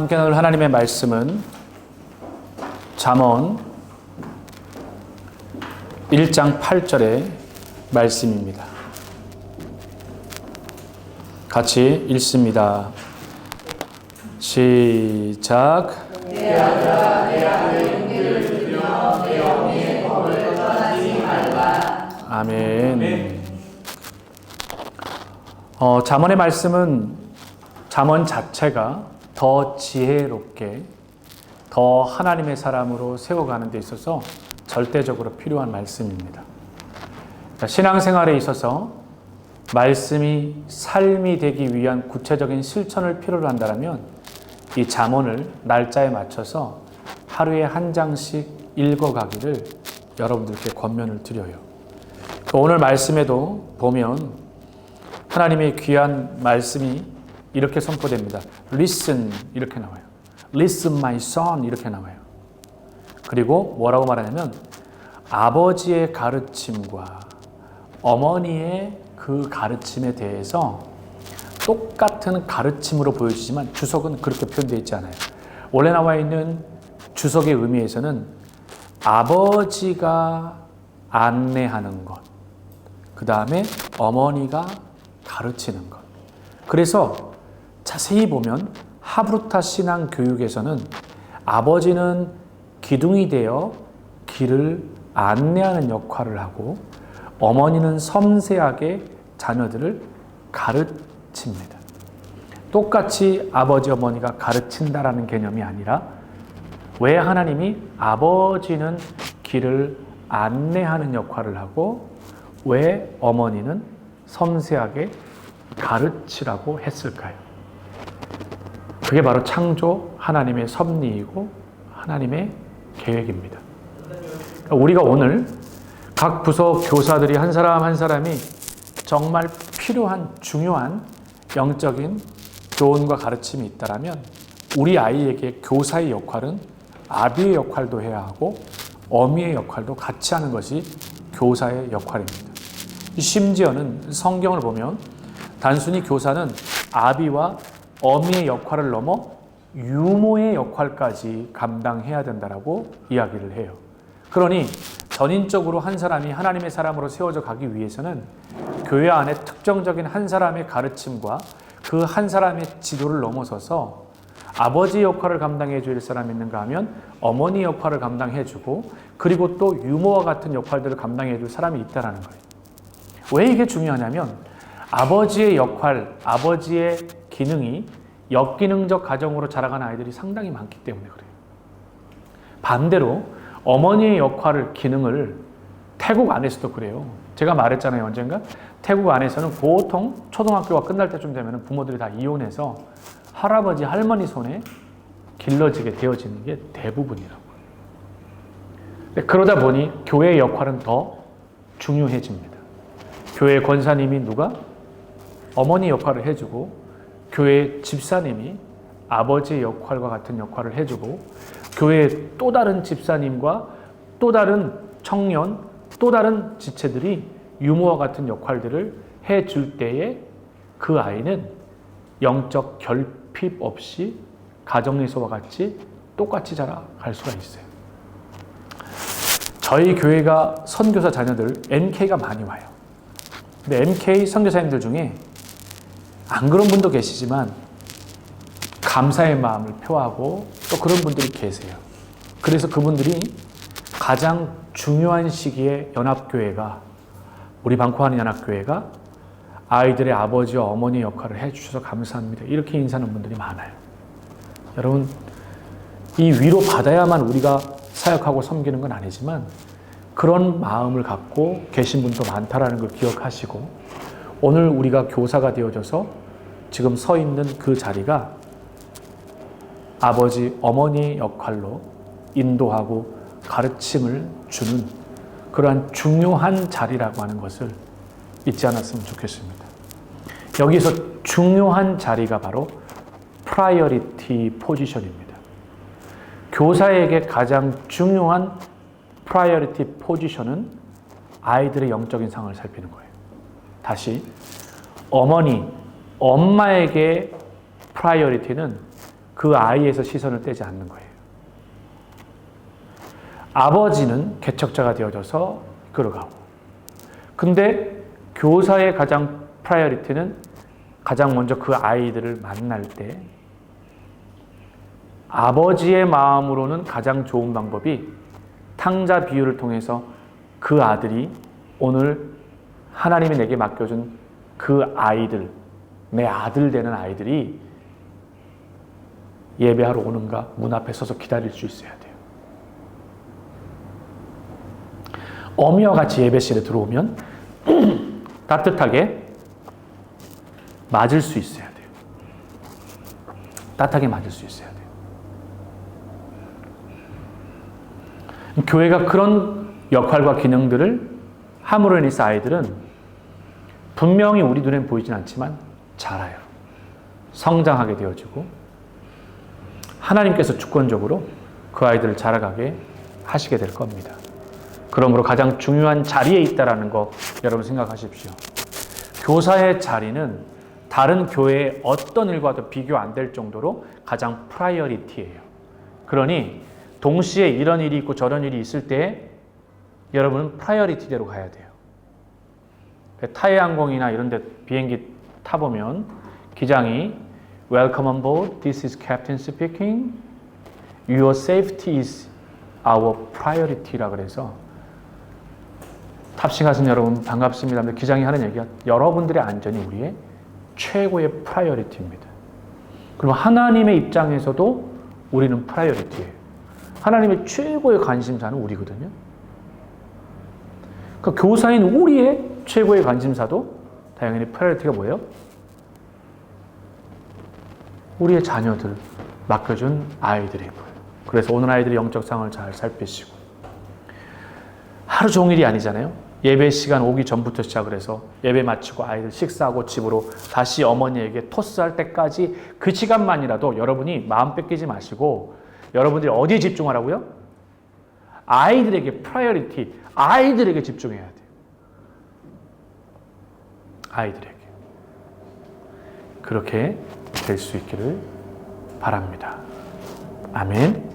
함께 나눌 하나님의 말씀은 잠언 1장 8절의 말씀입니다. 같이 읽습니다. 시작. 내 아들아, 내 아들의 용기를 들여 내 어미의 법을 떠나지 말라. 아멘. 잠언의 말씀은 잠언 자체가 더 지혜롭게 더 하나님의 사람으로 세워가는 데 있어서 절대적으로 필요한 말씀입니다. 신앙생활에 있어서 말씀이 삶이 되기 위한 구체적인 실천을 필요로 한다면 이 잠언을 날짜에 맞춰서 하루에 한 장씩 읽어가기를 여러분들께 권면을 드려요. 오늘 말씀에도 보면 하나님의 귀한 말씀이 이렇게 선포됩니다. Listen 이렇게 나와요. Listen my son 이렇게 나와요. 그리고 뭐라고 말하냐면 아버지의 가르침과 어머니의 그 가르침에 대해서 똑같은 가르침으로 보여지지만 주석은 그렇게 표현되어 있지 않아요. 원래 나와 있는 주석의 의미에서는 아버지가 안내하는 것, 그 다음에 어머니가 가르치는 것. 그래서 자세히 보면 하브루타 신앙 교육에서는 아버지는 기둥이 되어 길을 안내하는 역할을 하고 어머니는 섬세하게 자녀들을 가르칩니다. 똑같이 아버지 어머니가 가르친다라는 개념이 아니라 왜 하나님이 아버지는 길을 안내하는 역할을 하고 왜 어머니는 섬세하게 가르치라고 했을까요? 그게 바로 창조 하나님의 섭리이고 하나님의 계획입니다. 우리가 오늘 각 부서 교사들이 한 사람 한 사람이 정말 필요한 중요한 영적인 교훈과 가르침이 있다면 우리 아이에게 교사의 역할은 아비의 역할도 해야 하고 어미의 역할도 같이 하는 것이 교사의 역할입니다. 심지어는 성경을 보면 단순히 교사는 아비와 어미의 역할을 넘어 유모의 역할까지 감당해야 된다라고 이야기를 해요. 그러니 전인적으로 한 사람이 하나님의 사람으로 세워져 가기 위해서는 교회 안에 특정적인 한 사람의 가르침과 그 한 사람의 지도를 넘어서서 아버지 역할을 감당해 줄 사람이 있는가 하면 어머니 역할을 감당해 주고 그리고 또 유모와 같은 역할들을 감당해 줄 사람이 있다는 거예요. 왜 이게 중요하냐면 아버지의 역할, 아버지의 기능이 역기능적 가정으로 자라가는 아이들이 상당히 많기 때문에 그래요. 반대로 어머니의 역할을, 기능을 태국 안에서도 그래요. 제가 말했잖아요, 언젠가. 태국 안에서는 보통 초등학교가 끝날 때쯤 되면 부모들이 다 이혼해서 할아버지, 할머니 손에 길러지게 되어지는 게 대부분이라고요. 그러다 보니 교회의 역할은 더 중요해집니다. 교회 권사님이 누가? 어머니 역할을 해주고 교회 집사님이 아버지의 역할과 같은 역할을 해주고 교회의 또 다른 집사님과 또 다른 청년, 또 다른 지체들이 유모와 같은 역할들을 해줄 때에 그 아이는 영적 결핍 없이 가정에서와 같이 똑같이 자라갈 수가 있어요. 저희 교회가 선교사 자녀들 MK가 많이 와요. 근데 MK 선교사님들 중에 안 그런 분도 계시지만 감사의 마음을 표하고 또 그런 분들이 계세요. 그래서 그분들이 가장 중요한 시기에 연합교회가 우리 방코하는 연합교회가 아이들의 아버지와 어머니 역할을 해주셔서 감사합니다. 이렇게 인사하는 분들이 많아요. 여러분 이 위로 받아야만 우리가 사역하고 섬기는 건 아니지만 그런 마음을 갖고 계신 분도 많다라는 걸 기억하시고 오늘 우리가 교사가 되어져서 지금 서 있는 그 자리가 아버지, 어머니 역할로 인도하고 가르침을 주는 그러한 중요한 자리라고 하는 것을 잊지 않았으면 좋겠습니다. 여기서 중요한 자리가 바로 프라이어리티 포지션입니다. 교사에게 가장 중요한 프라이어리티 포지션은 아이들의 영적인 상황을 살피는 거예요. 다시 어머니, 엄마에게 프라이어리티는 그 아이에서 시선을 떼지 않는 거예요. 아버지는 개척자가 되어져서 이끌어가고, 근데 교사의 가장 프라이어리티는 가장 먼저 그 아이들을 만날 때 아버지의 마음으로는 가장 좋은 방법이 탕자 비유를 통해서 그 아들이 오늘 하나님이 내게 맡겨준 그 아이들, 내 아들 되는 아이들이 예배하러 오는가 문 앞에 서서 기다릴 수 있어야 돼요. 어미와 같이 예배실에 들어오면 따뜻하게 맞을 수 있어야 돼요. 따뜻하게 맞을 수 있어야 돼요. 교회가 그런 역할과 기능들을 함으로 인해서 아이들은 분명히 우리 눈엔 보이진 않지만 자라요. 성장하게 되어지고 하나님께서 주권적으로 그 아이들을 자라가게 하시게 될 겁니다. 그러므로 가장 중요한 자리에 있다는 거 여러분 생각하십시오. 교사의 자리는 다른 교회의 어떤 일과도 비교 안 될 정도로 가장 프라이어리티예요. 그러니 동시에 이런 일이 있고 저런 일이 있을 때 여러분은 프라이어리티대로 가야 돼요. 타이항공이나 이런 데 비행기 타보면 기장이 Welcome on board. This is Captain speaking. Your safety is our priority라 그래서 탑승하신 여러분 반갑습니다. 기장이 하는 얘기가 여러분들의 안전이 우리의 최고의 프라이어리티입니다. 그리고 하나님의 입장에서도 우리는 프라이어리티예요. 하나님의 최고의 관심사는 우리거든요. 그러니까 교사인 우리의 최고의 관심사도 당연히 프라이어리티가 뭐예요? 우리의 자녀들, 맡겨준 아이들이고요. 그래서 오늘 아이들의 영적 상황을 잘 살피시고 하루 종일이 아니잖아요. 예배 시간 오기 전부터 시작을 해서 예배 마치고 아이들 식사하고 집으로 다시 어머니에게 토스할 때까지 그 시간만이라도 여러분이 마음 뺏기지 마시고 여러분들이 어디에 집중하라고요? 아이들에게 프라이어리티, 아이들에게 집중해야 돼요. 아이들에게. 그렇게 될 수 있기를 바랍니다. 아멘.